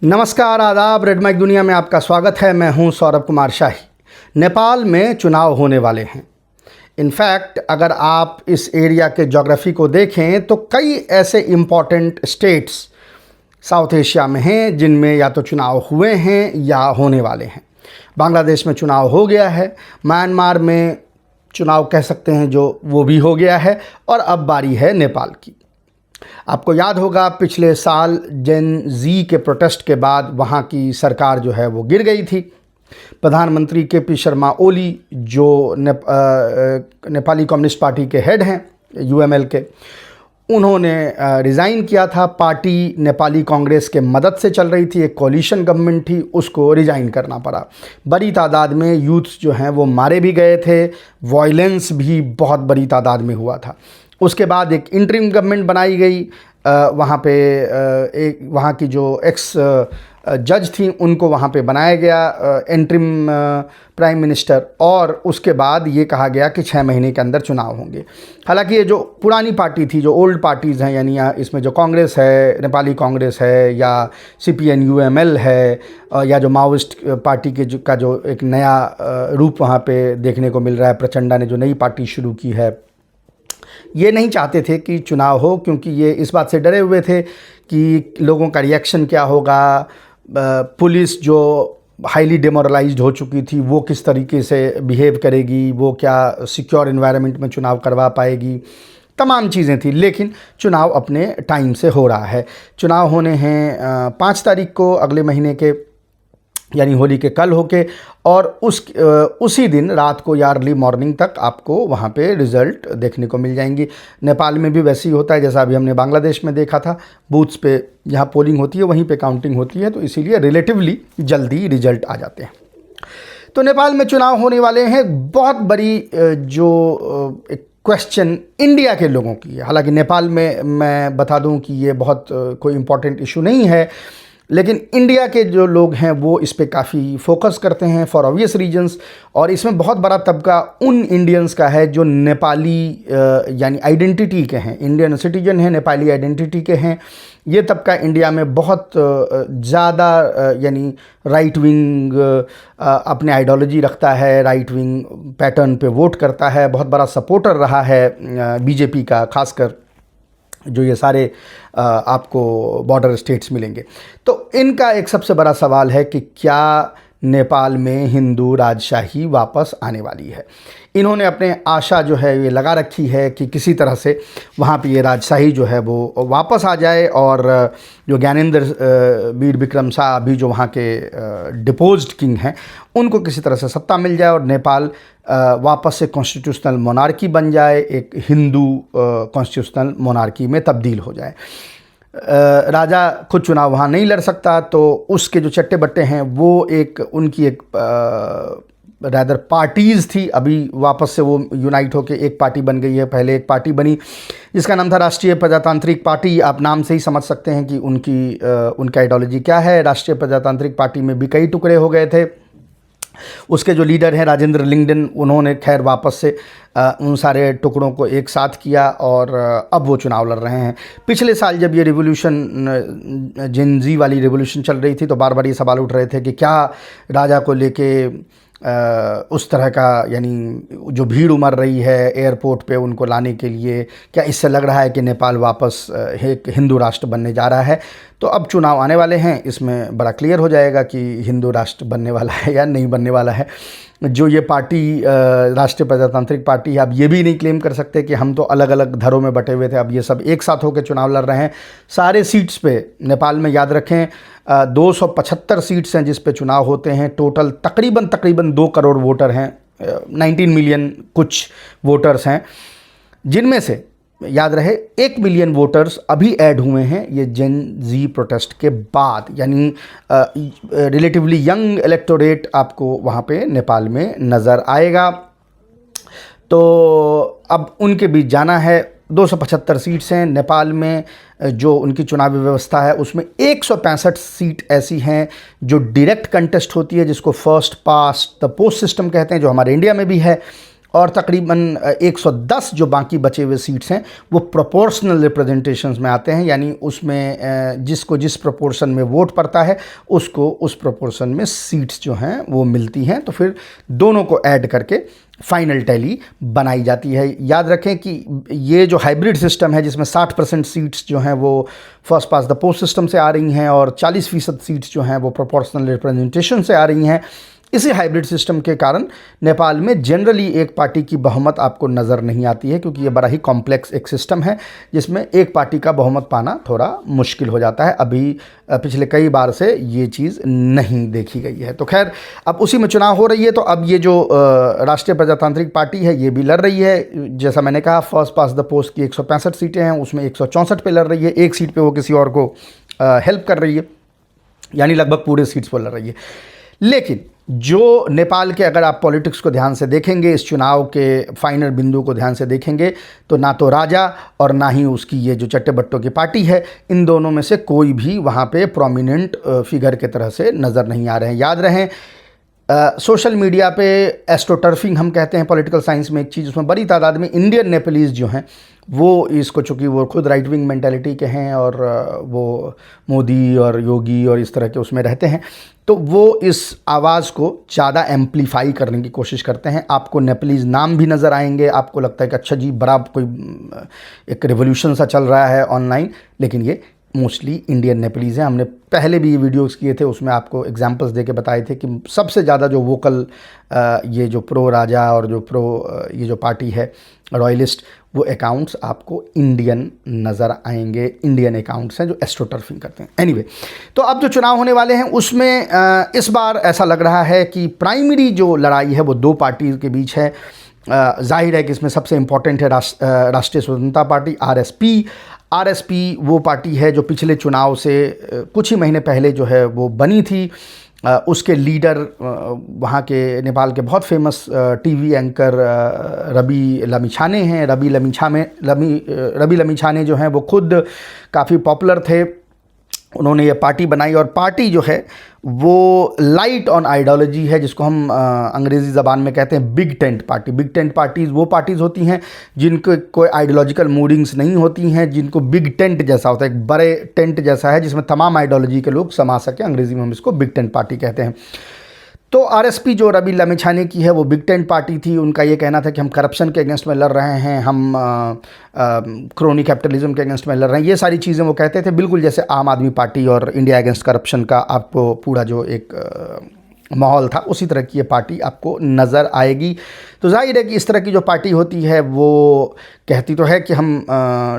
नमस्कार, आदाब। Red mic दुनिया में आपका स्वागत है। मैं हूं सौरभ कुमार शाही। नेपाल में चुनाव होने वाले हैं। इनफैक्ट अगर आप इस एरिया के ज्योग्राफी को देखें तो कई ऐसे इम्पॉर्टेंट स्टेट्स साउथ एशिया में हैं जिनमें या तो चुनाव हुए हैं या होने वाले हैं। बांग्लादेश में चुनाव हो गया है, म्यांमार में चुनाव कह सकते हैं जो वो भी हो गया है, और अब बारी है नेपाल की। आपको याद होगा पिछले साल जेन जी के प्रोटेस्ट के बाद वहाँ की सरकार जो है वो गिर गई थी। प्रधानमंत्री के पी शर्मा ओली जो नेपाली कम्युनिस्ट पार्टी के हेड हैं, यूएमएल के, उन्होंने रिज़ाइन किया था। पार्टी नेपाली कांग्रेस के मदद से चल रही थी, एक कोलिशन गवर्नमेंट थी, उसको रिज़ाइन करना पड़ा। बड़ी तादाद में यूथ्स जो हैं वो मारे भी गए थे, वायलेंस भी बहुत बड़ी तादाद में हुआ था। उसके बाद एक इंटरिम गवर्नमेंट बनाई गई। वहाँ पे एक वहाँ की जो एक्स जज थी उनको वहाँ पे बनाया गया इंटरिम प्राइम मिनिस्टर, और उसके बाद ये कहा गया कि 6 महीने के अंदर चुनाव होंगे। हालांकि ये जो पुरानी पार्टी थी, जो ओल्ड पार्टीज़ हैं, यानी इसमें जो कांग्रेस है, नेपाली कांग्रेस है, या सीपीएन यूएमएल है, या जो माओइस्ट पार्टी के का जो एक नया रूप वहाँ पे देखने को मिल रहा है, प्रचंडा ने जो नई पार्टी शुरू की है, ये नहीं चाहते थे कि चुनाव हो, क्योंकि ये इस बात से डरे हुए थे कि लोगों का रिएक्शन क्या होगा, पुलिस जो हाईली डिमोरलाइज्ड हो चुकी थी वो किस तरीके से बिहेव करेगी, वो क्या सिक्योर एनवायरनमेंट में चुनाव करवा पाएगी, तमाम चीज़ें थी। लेकिन चुनाव अपने टाइम से हो रहा है। चुनाव होने हैं 5 तारीख को अगले महीने के, यानी होली के कल होके, और उसी दिन रात को या अर्ली मॉर्निंग तक आपको वहाँ पे रिज़ल्ट देखने को मिल जाएंगी। नेपाल में भी वैसे ही होता है जैसा अभी हमने बांग्लादेश में देखा था। बूथ्स पे जहाँ पोलिंग होती है वहीं पे काउंटिंग होती है, तो इसीलिए रिलेटिवली जल्दी रिज़ल्ट आ जाते हैं। तो नेपाल में चुनाव होने वाले हैं। बहुत बड़ी जो एक क्वेश्चन इंडिया के लोगों की है। हालांकि नेपाल में मैं बता दूं कि ये बहुत कोई इम्पोर्टेंट इशू नहीं है, लेकिन इंडिया के जो लोग हैं वो इस पे काफ़ी फोकस करते हैं फॉर ऑब्वियस रीजंस। और इसमें बहुत बड़ा तबका उन इंडियंस का है जो नेपाली यानी आइडेंटिटी के हैं, इंडियन सिटीजन हैं, नेपाली आइडेंटिटी के हैं। ये तबका इंडिया में बहुत ज़्यादा यानी राइट विंग अपने आइडियोलॉजी रखता है, राइट विंग पैटर्न पे वोट करता है, बहुत बड़ा सपोर्टर रहा है बीजेपी का, खासकर जो ये सारे आपको बॉर्डर स्टेट्स मिलेंगे। तो इनका एक सबसे बड़ा सवाल है कि क्या नेपाल में हिंदू राजशाही वापस आने वाली है। इन्होंने अपने आशा जो है ये लगा रखी है कि किसी तरह से वहाँ पे ये राजशाही जो है वो वापस आ जाए, और जो ज्ञानेंद्र वीर विक्रम शाह अभी जो वहाँ के डिपोज्ड किंग हैं उनको किसी तरह से सत्ता मिल जाए और नेपाल वापस से कॉन्स्टिट्यूशनल मोनार्की बन जाए, एक हिंदू कॉन्स्टिट्यूशनल मोनार्की में तब्दील हो जाए। राजा खुद चुनाव वहाँ नहीं लड़ सकता, तो उसके जो चट्टे बट्टे हैं वो एक उनकी एक रैदर पार्टीज़ थी, अभी वापस से वो यूनाइट होकर एक पार्टी बन गई है। पहले एक पार्टी बनी जिसका नाम था राष्ट्रीय प्रजातांत्रिक पार्टी। आप नाम से ही समझ सकते हैं कि उनकी आइडियोलॉजी क्या है। राष्ट्रीय प्रजातांत्रिक पार्टी में भी कई टुकड़े हो गए थे। उसके जो लीडर हैं राजेंद्र लिंगडेन, उन्होंने खैर वापस से उन सारे टुकड़ों को एक साथ किया और अब वो चुनाव लड़ रहे हैं। पिछले साल जब ये रिवॉल्यूशन जेन जी वाली रिवॉल्यूशन चल रही थी तो बार बार ये सवाल उठ रहे थे कि क्या राजा को लेके उस तरह का, यानी जो भीड़ उमड़ रही है एयरपोर्ट पे उनको लाने के लिए, क्या इससे लग रहा है कि नेपाल वापस एक हिंदू राष्ट्र बनने जा रहा है। तो अब चुनाव आने वाले हैं, इसमें बड़ा क्लियर हो जाएगा कि हिंदू राष्ट्र बनने वाला है या नहीं बनने वाला है। जो ये पार्टी राष्ट्रीय प्रजातांत्रिक पार्टी है, अब ये भी नहीं क्लेम कर सकते कि हम तो अलग अलग धड़ों में बटे हुए थे, अब ये सब एक साथ होकर चुनाव लड़ रहे हैं। सारे सीट्स पे नेपाल में याद रखें 275 सीट्स हैं जिस पे चुनाव होते हैं। टोटल तकरीबन 2 करोड़ वोटर हैं, 19 मिलियन कुछ वोटर्स हैं, जिनमें से याद रहे 1 मिलियन वोटर्स अभी ऐड हुए हैं ये जेन जी प्रोटेस्ट के बाद, यानी रिलेटिवली यंग इलेक्टोरेट आपको वहाँ पे नेपाल में नज़र आएगा। तो अब उनके बीच जाना है। 275 सीट्स हैं नेपाल में। जो उनकी चुनावी व्यवस्था है उसमें 165 सीट ऐसी हैं जो डायरेक्ट कंटेस्ट होती है, जिसको first past the post system कहते हैं, जो हमारे इंडिया में भी है। और तकरीबन 110 जो बाकी बचे हुए सीट्स हैं वो प्रोपोर्शनल रिप्रेजेंटेशंस में आते हैं, यानी उसमें जिसको जिस प्रोपोर्शन में वोट पड़ता है उसको उस प्रोपोर्शन में सीट्स जो हैं वो मिलती हैं। तो फिर दोनों को ऐड करके फाइनल टैली बनाई जाती है। याद रखें कि ये जो हाइब्रिड सिस्टम है जिसमें 60% सीट्स जो हैं वो first pass the post system से आ रही हैं और 40% सीट्स जो हैं वो प्रोपोर्शनल रिप्रेजेंटेशन से आ रही हैं, इसी हाइब्रिड सिस्टम के कारण नेपाल में जनरली एक पार्टी की बहुमत आपको नज़र नहीं आती है, क्योंकि ये बड़ा ही कॉम्प्लेक्स एक सिस्टम है जिसमें एक पार्टी का बहुमत पाना थोड़ा मुश्किल हो जाता है। अभी पिछले कई बार से ये चीज़ नहीं देखी गई है। तो खैर अब उसी में चुनाव हो रही है। तो अब ये जो राष्ट्रीय प्रजातांत्रिक पार्टी है ये भी लड़ रही है। जैसा मैंने कहा, फर्स्ट पास द पोस्ट की 165 सीटें हैं, उसमें 164 पे लड़ रही है। एक सीट पे वो किसी और को हेल्प कर रही है, यानी लगभग पूरे सीट्स पर लड़ रही है। लेकिन जो नेपाल के, अगर आप पॉलिटिक्स को ध्यान से देखेंगे, इस चुनाव के फाइनल बिंदु को ध्यान से देखेंगे, तो ना तो राजा और ना ही उसकी ये जो चट्टे बट्टों की पार्टी है, इन दोनों में से कोई भी वहाँ पे प्रोमिनेंट फिगर के तरह से नज़र नहीं आ रहे हैं। याद रहें, सोशल मीडिया पे एस्ट्रोटर्फिंग हम कहते हैं पॉलिटिकल साइंस में एक चीज़, उसमें बड़ी तादाद में इंडियन नेपलीज जो हैं वो इसको, चूँकि वो खुद राइट विंग मेंटालिटी के हैं और वो मोदी और योगी और इस तरह के उसमें रहते हैं, तो वो इस आवाज़ को ज़्यादा एम्पलीफाई करने की कोशिश करते हैं। आपको नेपलीज नाम भी नज़र आएंगे, आपको लगता है कि अच्छा जी बड़ा कोई एक रेवोल्यूशन सा चल रहा है ऑनलाइन, लेकिन ये मोस्टली इंडियन नेपलीज हैं। हमने पहले भी ये वीडियोस किए थे, उसमें आपको एग्जांपल्स देके बताए थे कि सबसे ज़्यादा जो वोकल ये जो प्रो राजा और जो प्रो ये जो पार्टी है रॉयलिस्ट, वो अकाउंट्स आपको इंडियन नज़र आएंगे। इंडियन अकाउंट्स हैं जो एस्ट्रोटर्फिंग करते हैं। एनीवे, तो अब जो चुनाव होने वाले हैं उसमें इस बार ऐसा लग रहा है कि प्राइमरी जो लड़ाई है वो दो पार्टी के बीच है। जाहिर है कि इसमें सबसे इम्पॉर्टेंट है राष्ट्रीय स्वतंत्रता पार्टी, आरएसपी वो पार्टी है जो पिछले चुनाव से कुछ ही महीने पहले जो है वो बनी थी। उसके लीडर वहाँ के नेपाल के बहुत famous TV anchor Ravi Lamichhane हैं। रवि लामिछाने जो हैं वो खुद काफ़ी पॉपुलर थे। उन्होंने ये पार्टी बनाई और पार्टी जो है वो लाइट ऑन आइडियोलॉजी है, जिसको हम अंग्रेज़ी ज़बान में कहते हैं big tent party. Big tent parties वो पार्टीज़ होती हैं जिनको कोई आइडियोलॉजिकल मूडिंग्स नहीं होती हैं, जिनको बिग टेंट जैसा होता है, एक बड़े टेंट जैसा है जिसमें तमाम आइडियोलॉजी के लोग समा सकें। अंग्रेज़ी में हम इसको बिग टेंट पार्टी कहते हैं। तो आरएसपी जो रवि लामिछाने की है वो बिग टेंट पार्टी थी। उनका ये कहना था कि हम करप्शन के अगेंस्ट में लड़ रहे हैं, हम क्रोनी कैपिटलिज्म के अगेंस्ट में लड़ रहे हैं, ये सारी चीज़ें वो कहते थे, बिल्कुल जैसे आम आदमी पार्टी और इंडिया अगेंस्ट करप्शन का आपको पूरा जो एक माहौल था, उसी तरह की ये पार्टी आपको नज़र आएगी। तो जाहिर है कि इस तरह की जो पार्टी होती है वो कहती तो है कि हम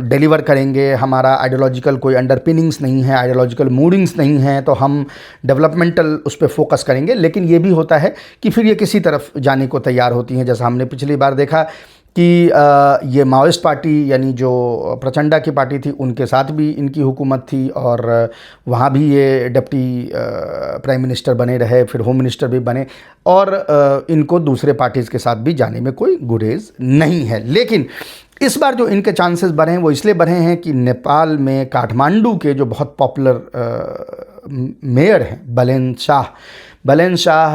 डिलीवर करेंगे, हमारा आइडियोलॉजिकल कोई अंडरपिनिंग्स नहीं है, आइडियोलॉजिकल मूडिंग्स नहीं हैं, तो हम डेवलपमेंटल उस पर फोकस करेंगे। लेकिन ये भी होता है कि फिर ये किसी तरफ जाने को तैयार होती हैं, जैसा हमने पिछली बार देखा कि ये माओइस्ट पार्टी यानी जो प्रचंडा की पार्टी थी उनके साथ भी इनकी हुकूमत थी और वहाँ भी ये डिप्टी प्राइम मिनिस्टर बने रहे, फिर होम मिनिस्टर भी बने और इनको दूसरे पार्टीज़ के साथ भी जाने में कोई गुरेज नहीं है। लेकिन इस बार जो इनके चांसेस बढ़े हैं वो इसलिए बढ़े हैं कि नेपाल में काठमांडू के जो बहुत पॉपुलर मेयर हैं बलेन शाह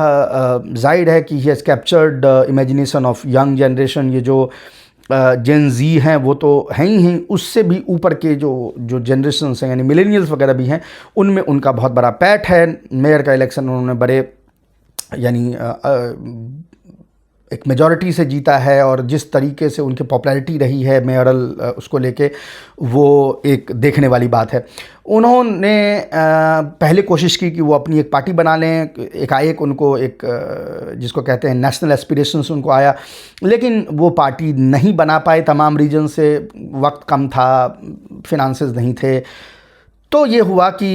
जाहिर है कि he has captured imagination of young generation. ये जो जेन जी हैं वो तो हैं ही हैं, उससे भी ऊपर के जो जनरेशन्स हैं यानी मिलेनियल्स वगैरह भी हैं, उनमें उनका बहुत बड़ा पैठ है। मेयर का इलेक्शन उन्होंने बड़े यानी एक मेजॉरिटी से जीता है और जिस तरीके से उनकी पॉपुलैरिटी रही है मेयरल उसको लेके, वो एक देखने वाली बात है। उन्होंने पहले कोशिश की कि वो अपनी एक पार्टी बना लें, एकाएक उनको एक जिसको कहते हैं नेशनल एस्पिरेशंस उनको आया, लेकिन वो पार्टी नहीं बना पाए। तमाम रीजन से वक्त कम था, फिनांसेस नहीं थे, तो ये हुआ कि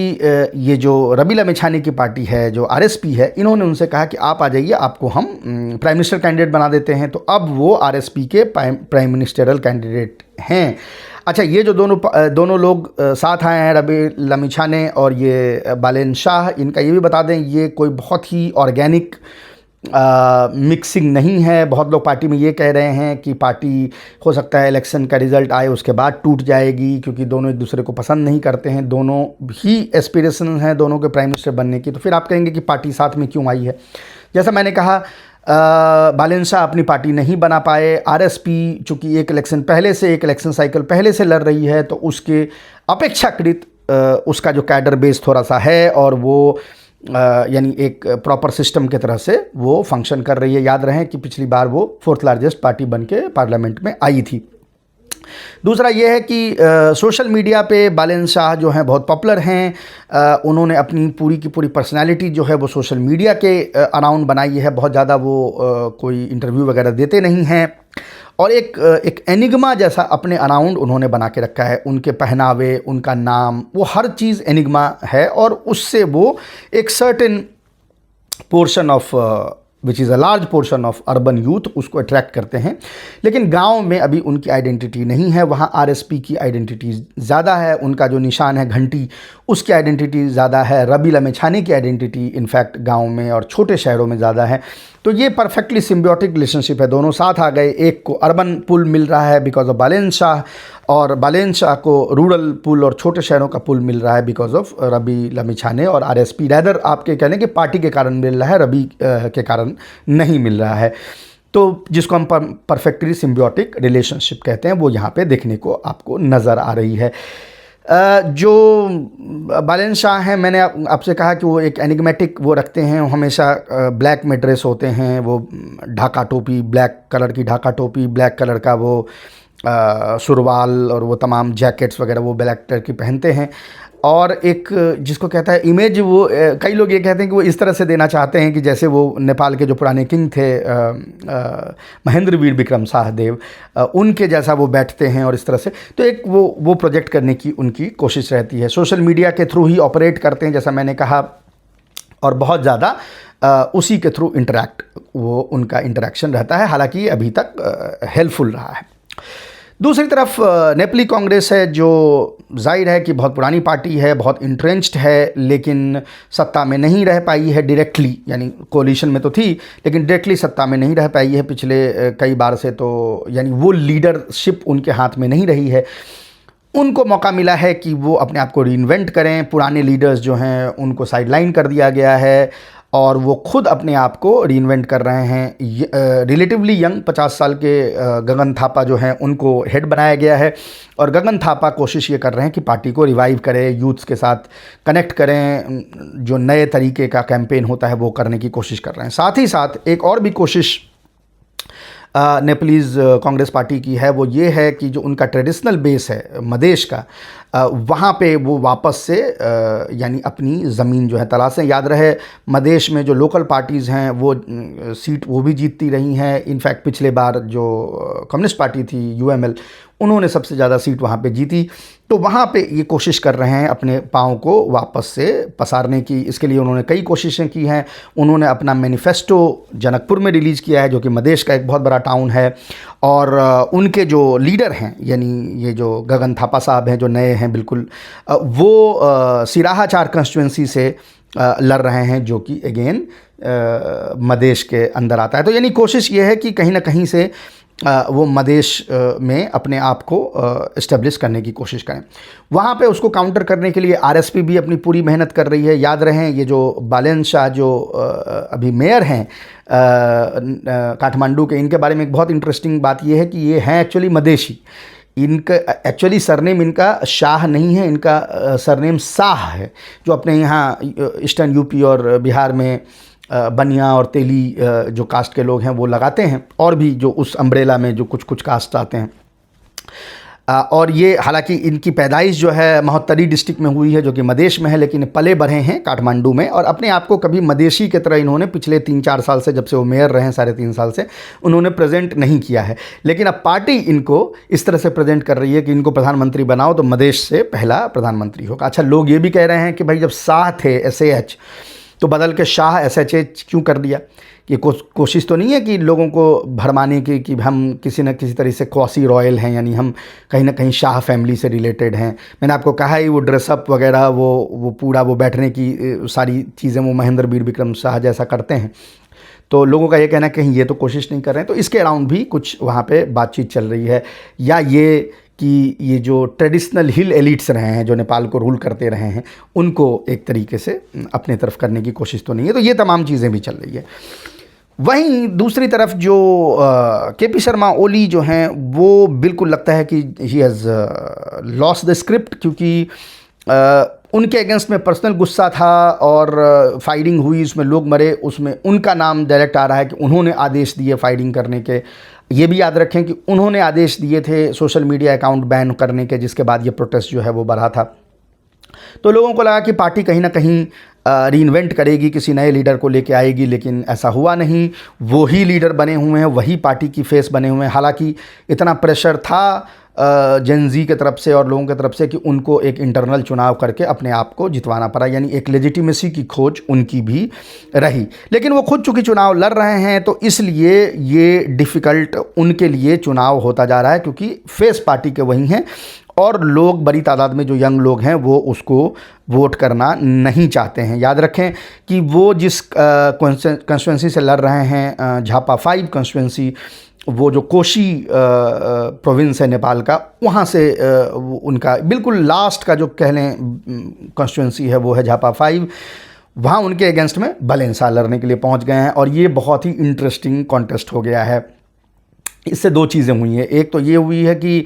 ये जो रवि लामिछाने की पार्टी है जो आरएसपी है, इन्होंने उनसे कहा कि आप आ जाइए, आपको हम प्राइम मिनिस्टर कैंडिडेट बना देते हैं। तो अब वो आरएसपी के प्राइम मिनिस्टरल कैंडिडेट हैं। अच्छा, ये जो दोनों लोग साथ आए हैं, रवि लामिछाने और ये बालेन शाह, इनका ये भी बता दें ये कोई बहुत ही ऑर्गेनिक मिक्सिंग नहीं है। बहुत लोग पार्टी में ये कह रहे हैं कि पार्टी हो सकता है इलेक्शन का रिज़ल्ट आए उसके बाद टूट जाएगी, क्योंकि दोनों एक दूसरे को पसंद नहीं करते हैं, दोनों ही एस्पिरेशन हैं दोनों के प्राइम मिनिस्टर बनने की। तो फिर आप कहेंगे कि पार्टी साथ में क्यों आई है। जैसा मैंने कहा, बालेन शाह अपनी पार्टी नहीं बना पाए। आरएसपी चूँकि एक इलेक्शन साइकिल पहले से लड़ रही है, तो उसके अपेक्षाकृत उसका जो कैडर बेस थोड़ा सा है और वो यानी एक प्रॉपर सिस्टम की तरह से वो फंक्शन कर रही है। याद रहे कि पिछली बार वो 4th लार्जेस्ट पार्टी बन के पार्लियामेंट में आई थी। दूसरा ये है कि सोशल मीडिया पे बालेन शाह जो हैं बहुत पॉपुलर हैं। उन्होंने अपनी पूरी की पूरी पर्सनालिटी जो है वो सोशल मीडिया के अराउंड बनाई है। बहुत ज़्यादा वो कोई इंटरव्यू वगैरह देते नहीं हैं और एक एनिग्मा जैसा अपने अराउंड उन्होंने बना के रखा है। उनके पहनावे, उनका नाम, वो हर चीज़ एनिग्मा है और उससे वो एक certain portion of which is a large portion of urban youth उसको अट्रैक्ट करते हैं। लेकिन गांव में अभी उनकी आइडेंटिटी नहीं है, वहाँ आरएसपी की आइडेंटिटी ज़्यादा है। उनका जो निशान है घंटी, उसकी आइडेंटिटी ज़्यादा है। रबी लमेछाने की आइडेंटिटी इनफैक्ट गांव में और छोटे शहरों में ज़्यादा है। तो ये परफेक्टली सिम्बियोटिक रिलेशनशिप है, दोनों साथ आ गए। एक को अर्बन पुल मिल रहा है बिकॉज ऑफ बालेन शाह और बालेन शाह को रूरल पुल और छोटे शहरों का पुल मिल रहा है बिकॉज ऑफ रबी लमेछाने और आरएसपी। रैदर आपके कहने के पार्टी के कारण मिल रहा है, रबी के कारण नहीं मिल रहा है। तो जिसको हम परफेक्टली सिम्बियोटिक रिलेशनशिप कहते हैं, वो यहाँ पे देखने को आपको नज़र आ रही है। जो बालेन शाह हैं, मैंने आपसे कहा कि वो एक एनिग्मेटिक वो रखते हैं, हमेशा ब्लैक में ड्रेस होते हैं। वो ढाका टोपी, ब्लैक कलर की ढाका टोपी, ब्लैक कलर का वो सुरवाल और वो तमाम जैकेट्स वगैरह वो ब्लैक कलर की पहनते हैं। और एक जिसको कहता है इमेज, वो कई लोग ये कहते हैं कि वो इस तरह से देना चाहते हैं कि जैसे वो नेपाल के जो पुराने किंग थे महेंद्र वीर विक्रम शाहदेव, उनके जैसा वो बैठते हैं और इस तरह से। तो एक वो प्रोजेक्ट करने की उनकी कोशिश रहती है। सोशल मीडिया के थ्रू ही ऑपरेट करते हैं जैसा मैंने कहा, और बहुत ज़्यादा उसी के थ्रू वो उनका इंटरेक्शन रहता है। हालांकि अभी तक हेल्पफुल रहा है। दूसरी तरफ नेपाली कांग्रेस है, जो जाहिर है कि बहुत पुरानी पार्टी है, बहुत इंट्रेंच्ड है, लेकिन सत्ता में नहीं रह पाई है डायरेक्टली। यानी कोलिशन में तो थी लेकिन डायरेक्टली सत्ता में नहीं रह पाई है पिछले कई बार से। तो यानी वो लीडरशिप उनके हाथ में नहीं रही है। उनको मौका मिला है कि वो अपने आप को रीइन्वेंट करें। पुराने लीडर्स जो हैं उनको साइडलाइन कर दिया गया है और वो खुद अपने आप को रीइन्वेंट कर रहे हैं। रिलेटिवली यंग 50 साल के गगन थापा जो हैं उनको हेड बनाया गया है और गगन थापा कोशिश ये कर रहे हैं कि पार्टी को रिवाइव करें, यूथ्स के साथ कनेक्ट करें, जो नए तरीके का कैंपेन होता है वो करने की कोशिश कर रहे हैं। साथ ही साथ एक और भी कोशिश नेपालीज़ कांग्रेस पार्टी की है, वो ये है कि जो उनका ट्रेडिशनल बेस है मधेश का, वहाँ पे वो वापस से यानी अपनी ज़मीन जो है तलाशें। याद रहे मधेश में जो लोकल पार्टीज़ हैं वो सीट वो भी जीतती रही हैं। इनफैक्ट पिछले बार जो कम्युनिस्ट पार्टी थी यूएमएल, उन्होंने सबसे ज़्यादा सीट वहाँ पे जीती। तो वहाँ पे ये कोशिश कर रहे हैं अपने पाँव को वापस से पसारने की। इसके लिए उन्होंने कई कोशिशें की हैं। उन्होंने अपना मैनिफेस्टो जनकपुर में रिलीज़ किया है, जो कि मधेश का एक बहुत बड़ा टाउन है। और उनके जो लीडर हैं, यानी ये जो गगन थापा साहब हैं जो नए हैं बिल्कुल, वो सिराहा 4 कंस्टिट्यूंसी से लड़ रहे हैं, जो कि अगेन मधेश के अंदर आता है। तो यानी कोशिश ये है कि कहीं ना कहीं से वो मधेश में अपने आप को इस्टेब्लिश करने की कोशिश करें। वहाँ पे उसको काउंटर करने के लिए आरएसपी भी अपनी पूरी मेहनत कर रही है। याद रहें ये जो बालेन शाह जो अभी मेयर हैं काठमांडू के, इनके बारे में एक बहुत इंटरेस्टिंग बात ये है कि ये हैं एक्चुअली मधेशी। इनका एक्चुअली सरनेम इनका शाह नहीं है, इनका सरनेम शाह है, जो अपने यहाँ ईस्टर्न यूपी और बिहार में बनिया और तेली जो कास्ट के लोग हैं वो लगाते हैं, और भी जो उस अम्ब्रेला में जो कुछ कास्ट आते हैं। और ये हालांकि इनकी पैदाइश जो है महोत्तरी डिस्ट्रिक्ट में हुई है, जो कि मधेश में है, लेकिन पले बढ़े हैं काठमांडू में। और अपने आप को कभी मधेशी की तरह इन्होंने पिछले 3-4 साल से, जब से वो मेयर रहे हैं 3.5 साल से, उन्होंने प्रेजेंट नहीं किया है। लेकिन अब पार्टी इनको इस तरह से प्रेजेंट कर रही है कि इनको प्रधानमंत्री बनाओ तो मधेश से पहला प्रधानमंत्री होगा। अच्छा, लोग ये भी कह रहे हैं कि भाई जब शाह थे SAH तो बदल के शाह SHH क्यों कर दिया? ये कोशिश तो नहीं है कि लोगों को भरमाने की कि हम किसी न किसी तरह से क्वासी रॉयल हैं, यानी हम कहीं ना कहीं शाह फैमिली से रिलेटेड हैं। मैंने आपको कहा ही वो ड्रेसअप वगैरह वो पूरा वो बैठने की सारी चीज़ें वो महेंद्र वीर विक्रम शाह जैसा करते हैं। तो लोगों का ये कहना है कहीं ये तो कोशिश नहीं कर रहे हैं। तो इसके अराउंड भी कुछ वहाँ पे बातचीत चल रही है, या ये कि ये जो ट्रेडिशनल हिल एलिट्स रहे हैं जो नेपाल को रूल करते रहे हैं, उनको एक तरीके से अपने तरफ करने की कोशिश तो नहीं है। तो ये तमाम चीज़ें भी चल रही है। वहीं दूसरी तरफ जो केपी शर्मा ओली जो हैं वो बिल्कुल लगता है कि he has lost the script, क्योंकि उनके अगेंस्ट में पर्सनल गुस्सा था और फायरिंग हुई, उसमें लोग मरे, उसमें उनका नाम डायरेक्ट आ रहा है कि उन्होंने आदेश दिए फायरिंग करने के। ये भी याद रखें कि उन्होंने आदेश दिए थे सोशल मीडिया अकाउंट बैन करने के, जिसके बाद ये प्रोटेस्ट जो है वो बढ़ा था। तो लोगों को लगा कि पार्टी कहीं ना कहीं रीइन्वेंट करेगी, किसी नए लीडर को लेके आएगी, लेकिन ऐसा हुआ नहीं। वही लीडर बने हुए हैं, वही पार्टी की फेस बने हुए हैं। हालांकि इतना प्रेशर था जेन-ज़ी की तरफ से और लोगों की तरफ से कि उनको एक इंटरनल चुनाव करके अपने आप को जितवाना पड़ा, यानी एक लेजिटिमेसी की खोज उनकी भी रही। लेकिन वो खुद चूँकि चुनाव लड़ रहे हैं तो इसलिए ये डिफ़िकल्ट उनके लिए चुनाव होता जा रहा है, क्योंकि फेस पार्टी के वही हैं और लोग बड़ी तादाद में जो यंग लोग हैं वो उसको वोट करना नहीं चाहते हैं। याद रखें कि वो जिस कंस्टिट्यूंसी से लड़ रहे हैं, झापा 5 कंस्टिट्यूंसी, वो जो कोशी प्रोविंस है नेपाल का, वहाँ से उनका बिल्कुल लास्ट का जो कह लें कंस्टिट्यूंसी है वो है झापा 5। वहाँ उनके अगेंस्ट में बालेन शाह लड़ने के लिए पहुँच गए हैं और ये बहुत ही इंटरेस्टिंग कॉन्टेस्ट हो गया है। इससे दो चीज़ें हुई हैं। एक तो ये हुई है कि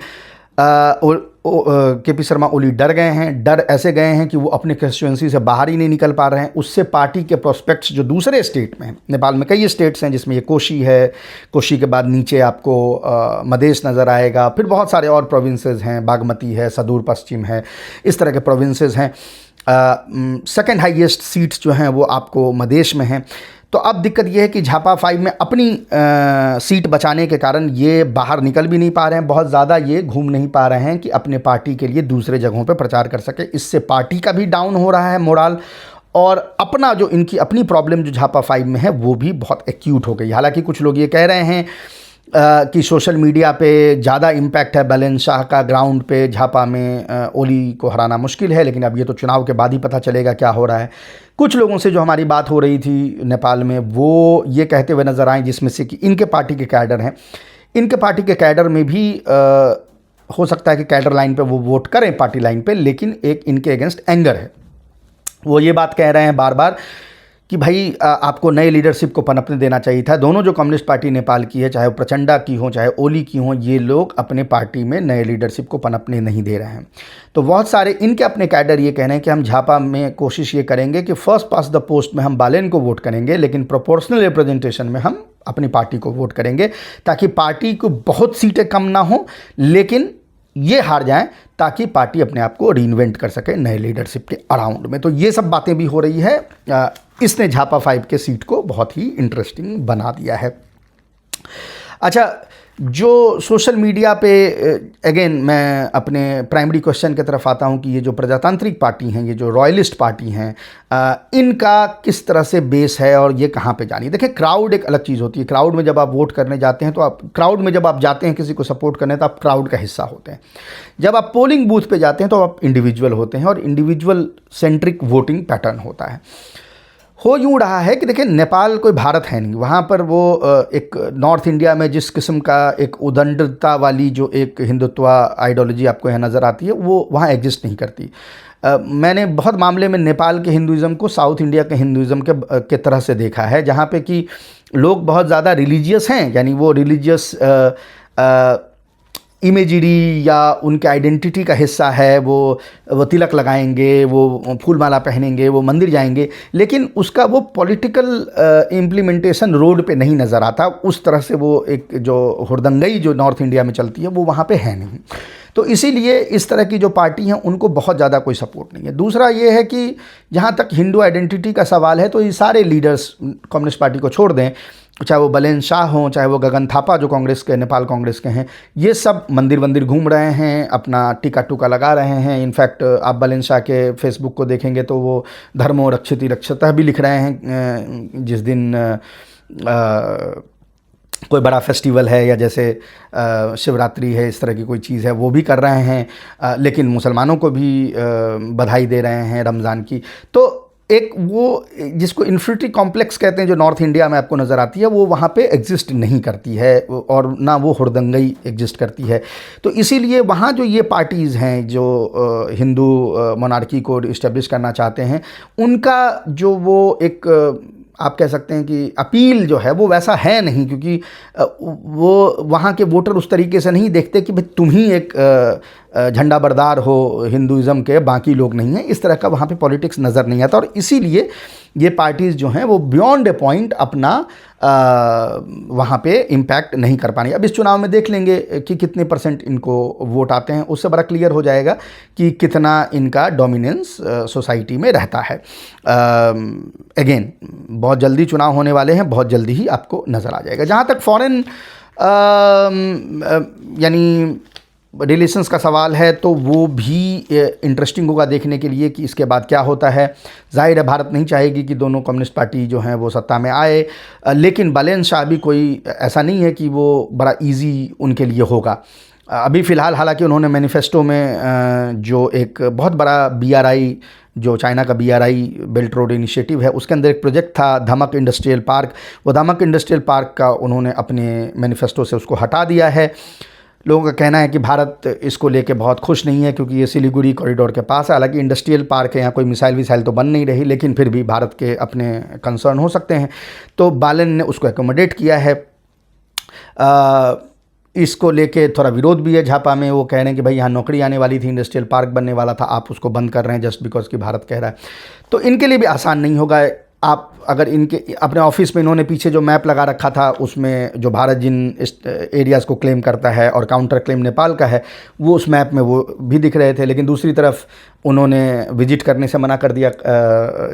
केपी शर्मा ओली डर गए हैं, डर ऐसे गए हैं कि वो अपने कंस्टिट्यूंसी से बाहर ही नहीं निकल पा रहे हैं। उससे पार्टी के प्रोस्पेक्ट्स जो दूसरे स्टेट में हैं, नेपाल में कई स्टेट्स हैं जिसमें ये कोशी है, कोशी के बाद नीचे आपको मधेश नज़र आएगा, फिर बहुत सारे और प्रोविंसेस हैं, बागमती है, सुदूर पश्चिम है, इस तरह के प्रोविंसेस हैं। सेकेंड हाईएस्ट सीट्स जो हैं वो आपको मधेश में हैं। तो अब दिक्कत ये है कि झापा 5 में अपनी सीट बचाने के कारण ये बाहर निकल भी नहीं पा रहे हैं, बहुत ज़्यादा ये घूम नहीं पा रहे हैं कि अपने पार्टी के लिए दूसरे जगहों पे प्रचार कर सके। इससे पार्टी का भी डाउन हो रहा है मोराल, और अपना जो इनकी अपनी प्रॉब्लम जो झापा 5 में है वो भी बहुत एक्यूट हो गई। हालांकि कुछ लोग ये कह रहे हैं कि सोशल मीडिया पे ज़्यादा इम्पैक्ट है बालेन शाह का, ग्राउंड पे झापा में ओली को हराना मुश्किल है, लेकिन अब ये तो चुनाव के बाद ही पता चलेगा क्या हो रहा है। कुछ लोगों से जो हमारी बात हो रही थी नेपाल में, वो ये कहते हुए नज़र आए, जिसमें से कि इनके पार्टी के कैडर हैं, इनके पार्टी के कैडर में भी हो सकता है कि कैडर लाइन पे वो वोट करें पार्टी लाइन पे, लेकिन एक इनके अगेंस्ट एंगर है। वो ये बात कह रहे हैं बार बार कि भाई आपको नए लीडरशिप को पनपने देना चाहिए था। दोनों जो कम्युनिस्ट पार्टी नेपाल की है, चाहे वो प्रचंडा की हो चाहे ओली की हो, ये लोग अपने पार्टी में नए लीडरशिप को पनपने नहीं दे रहे हैं। तो बहुत सारे इनके अपने कैडर ये कह रहे हैं कि हम झापा में कोशिश ये करेंगे कि फर्स्ट पास द पोस्ट में हम बालेन को वोट करेंगे, लेकिन प्रोपोर्शनल रिप्रेजेंटेशन में हम अपनी पार्टी को वोट करेंगे, ताकि पार्टी को बहुत सीटें कम ना हो लेकिन ये हार जाएं, ताकि पार्टी अपने आप को रीइन्वेंट कर सके नए लीडरशिप के अराउंड में। तो ये सब बातें भी हो रही है। इसने झापा 5 के सीट को बहुत ही इंटरेस्टिंग बना दिया है। अच्छा, जो सोशल मीडिया पे अगेन मैं अपने प्राइमरी क्वेश्चन की तरफ आता हूँ कि ये जो प्रजातांत्रिक पार्टी हैं, ये जो रॉयलिस्ट पार्टी हैं, इनका किस तरह से बेस है और ये कहाँ पे जानी है। देखिए, क्राउड एक अलग चीज़ होती है। क्राउड में जब आप वोट करने जाते हैं तो आप क्राउड में जब आप जाते हैं किसी को सपोर्ट करने, तो आप क्राउड का हिस्सा होते हैं। जब आप पोलिंग बूथ पे जाते हैं तो आप इंडिविजुअल होते हैं और इंडिविजुअल सेंट्रिक वोटिंग पैटर्न होता है। हो यूँ रहा है कि देखिए, नेपाल कोई भारत है नहीं। वहाँ पर वो एक नॉर्थ इंडिया में जिस किस्म का एक उदंडता वाली जो एक हिंदुत्व आइडियोलॉजी आपको यहाँ नज़र आती है, वो वहाँ एग्जिस्ट नहीं करती। मैंने बहुत मामले में नेपाल के हिंदुज़म को साउथ इंडिया के हिंदुज़म के तरह से देखा है, जहाँ पे कि लोग बहुत ज़्यादा रिलीजियस हैं, यानी वो रिलीजियस इमेजरी या उनके आइडेंटिटी का हिस्सा है। वो तिलक लगाएंगे, वो फूल माला पहनेंगे, वो मंदिर जाएंगे, लेकिन उसका वो पॉलिटिकल इम्प्लीमेंटेशन रोड पे नहीं नज़र आता। उस तरह से वो एक जो हुड़दंगई जो नॉर्थ इंडिया में चलती है वो वहाँ पे है नहीं। तो इसीलिए इस तरह की जो पार्टी हैं उनको बहुत ज़्यादा कोई सपोर्ट नहीं है। दूसरा ये है कि जहाँ तक हिंदू आइडेंटिटी का सवाल है, तो ये सारे लीडर्स कम्युनिस्ट पार्टी को छोड़ दें, चाहे वो बालेन शाह हों, चाहे वो गगन थापा जो कांग्रेस के, नेपाल कांग्रेस के हैं, ये सब मंदिर मंदिर घूम रहे हैं, अपना टीका टूका लगा रहे हैं। इनफैक्ट आप बालेन शाह के फेसबुक को देखेंगे तो वो धर्मो रक्षति रक्षतः भी लिख रहे हैं। जिस दिन कोई बड़ा फेस्टिवल है या जैसे शिवरात्रि है, इस तरह की कोई चीज़ है, वो भी कर रहे हैं, लेकिन मुसलमानों को भी बधाई दे रहे हैं रमज़ान की। तो एक वो जिसको इन्फिनिटी कॉम्प्लेक्स कहते हैं, जो नॉर्थ इंडिया में आपको नज़र आती है, वो वहाँ पे एग्जिस्ट नहीं करती है, और ना वो हुड़दंगई एग्जिस्ट करती है। तो इसीलिए वहाँ जो ये पार्टीज़ हैं जो हिंदू मोनार्की को इस्टेब्लिश करना चाहते हैं, उनका जो वो एक आप कह सकते हैं कि अपील जो है वो वैसा है नहीं, क्योंकि वो वहाँ के वोटर उस तरीके से नहीं देखते कि भाई तुम ही एक झंडा बरदार हो हिंदुज़म के, बाकी लोग नहीं हैं। इस तरह का वहाँ पे पॉलिटिक्स नज़र नहीं आता और इसीलिए ये पार्टीज़ जो हैं वो बियॉन्ड ए पॉइंट अपना वहाँ पे इम्पैक्ट नहीं कर पानी। अब इस चुनाव में देख लेंगे कि कितने % इनको वोट आते हैं, उससे बड़ा क्लियर हो जाएगा कि कितना इनका डोमिनेंस सोसाइटी में रहता है। अगेन बहुत जल्दी चुनाव होने वाले हैं, बहुत जल्दी ही आपको नज़र आ जाएगा। जहाँ तक फॉरेन यानी रिलेशंस का सवाल है तो वो भी इंटरेस्टिंग होगा देखने के लिए कि इसके बाद क्या होता है। जाहिर है भारत नहीं चाहेगी कि दोनों कम्युनिस्ट पार्टी जो हैं वो सत्ता में आए, लेकिन बालेन शाह भी कोई ऐसा नहीं है कि वो बड़ा इजी उनके लिए होगा। अभी फ़िलहाल हालांकि उन्होंने मैनिफेस्टो में जो एक बहुत बड़ा BRI, जो चाइना का BRI बेल्ट रोड इनिशिएटिव है, उसके अंदर एक प्रोजेक्ट था धमक इंडस्ट्रियल पार्क, वो धमक इंडस्ट्रियल पार्क का उन्होंने अपने मैनिफेस्टो से उसको हटा दिया है। लोगों का कहना है कि भारत इसको लेके बहुत खुश नहीं है क्योंकि ये सिलीगुड़ी कॉरिडोर के पास है। हालांकि इंडस्ट्रियल पार्क है, यहाँ कोई मिसाइल तो बन नहीं रही, लेकिन फिर भी भारत के अपने कंसर्न हो सकते हैं, तो बालेन ने उसको एकोमोडेट किया है। इसको लेके थोड़ा विरोध भी है झापा में। वो कह रहे हैं कि भाई यहाँ नौकरी आने वाली थी, इंडस्ट्रियल पार्क बनने वाला था, आप उसको बंद कर रहे हैं जस्ट बिकॉज कि भारत कह रहा है। तो इनके लिए भी आसान नहीं होगा। आप अगर इनके अपने ऑफिस में इन्होंने पीछे जो मैप लगा रखा था उसमें जो भारत जिन एरियाज़ को क्लेम करता है और काउंटर क्लेम नेपाल का है, वो उस मैप में वो भी दिख रहे थे, लेकिन दूसरी तरफ उन्होंने विजिट करने से मना कर दिया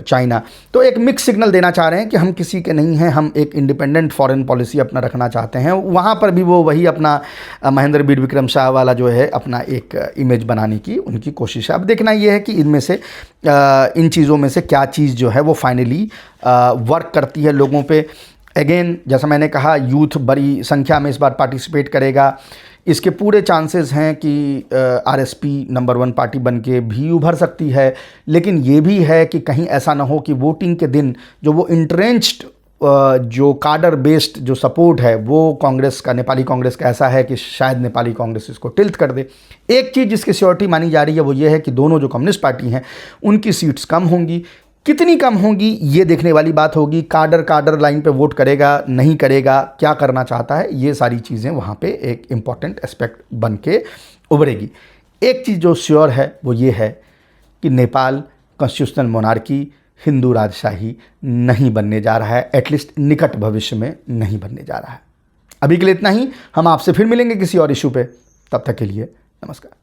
चाइना। तो एक मिक्स सिग्नल देना चाह रहे हैं कि हम किसी के नहीं हैं, हम एक इंडिपेंडेंट फॉरेन पॉलिसी अपना रखना चाहते हैं। वहाँ पर भी वो वही अपना महेंद्र बीर विक्रम शाह वाला जो है अपना एक इमेज बनाने की उनकी कोशिश है। अब देखना ये है कि इनमें से इन चीज़ों में से क्या चीज़ जो है वो फाइनली वर्क करती है लोगों पे। अगेन जैसा मैंने कहा, यूथ बड़ी संख्या में इस बार पार्टिसिपेट करेगा। इसके पूरे चांसेस हैं कि RSP नंबर 1 पार्टी बन के भी उभर सकती है, लेकिन ये भी है कि कहीं ऐसा ना हो कि वोटिंग के दिन जो वो इंट्रेंच्ड जो कार्डर बेस्ड जो सपोर्ट है वो कांग्रेस का, नेपाली कांग्रेस का ऐसा है कि शायद नेपाली कांग्रेस इसको टिल्ट कर दे। एक चीज़ जिसकी श्योरिटी मानी जा रही है वो ये है कि दोनों जो कम्युनिस्ट पार्टी हैं उनकी सीट्स कम होंगी। कितनी कम होंगी ये देखने वाली बात होगी। कार्डर लाइन पे वोट करेगा नहीं करेगा, क्या करना चाहता है, ये सारी चीज़ें वहाँ पे एक इम्पॉर्टेंट एस्पेक्ट बन के उभरेगी। एक चीज़ जो श्योर है वो ये है कि नेपाल कॉन्स्टिट्यूशनल मोनार्की, हिंदू राजशाही नहीं बनने जा रहा है, एटलीस्ट निकट भविष्य में नहीं बनने जा रहा है। अभी के लिए इतना ही। हम आपसे फिर मिलेंगे किसी और इशू पे, तब तक के लिए नमस्कार।